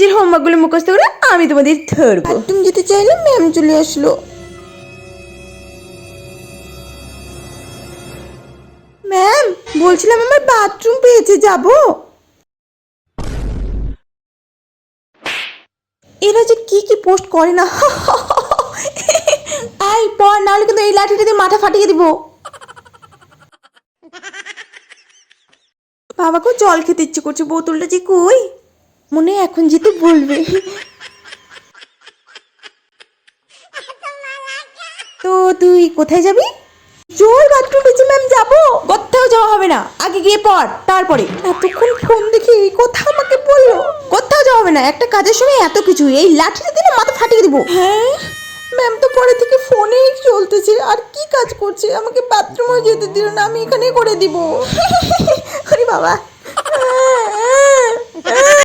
নিজের হোমওয়ার্কগুলো মুখস্থ করে আমি তোমাদের ধরবো। তুমি যেতে চাইলে ম্যাম চলে আসলো। ম্যাম বলছিলাম আমার বাথরুম পেয়েছে, যাবো? এরা যে কি কি পোস্ট করে না। এই পর, নাহলে কিন্তু এই লাঠিটা দিয়ে মাথা ফাটিয়ে দিব। বাবাকে জল খেতে ইচ্ছে করছে, বোতলটা যে কই, মনে হয় এখন যেতে বলবে। তো তুই কোথায় যাবি? জোর বাথরুম পেয়েছে ম্যাম, যাবো। কোথাও যাওয়া হবে না, আগে গিয়ে পড়, তারপরে। এতক্ষণ ফোন দেখে এই কথা আমাকে বললো। কোথাও যাওয়া হবে না, একটা কাজের সময় এত কিছু, এই লাঠিটা দিলে মাথা ফাটিয়ে দিব। হ্যাঁ ম্যাম তো পরে থেকে ফোনেই চলতেছে, আর কি কাজ করছে, আমাকে বাথরুমে যেতে দিল না, আমি এখানেই করে দিব। আরে বাবা।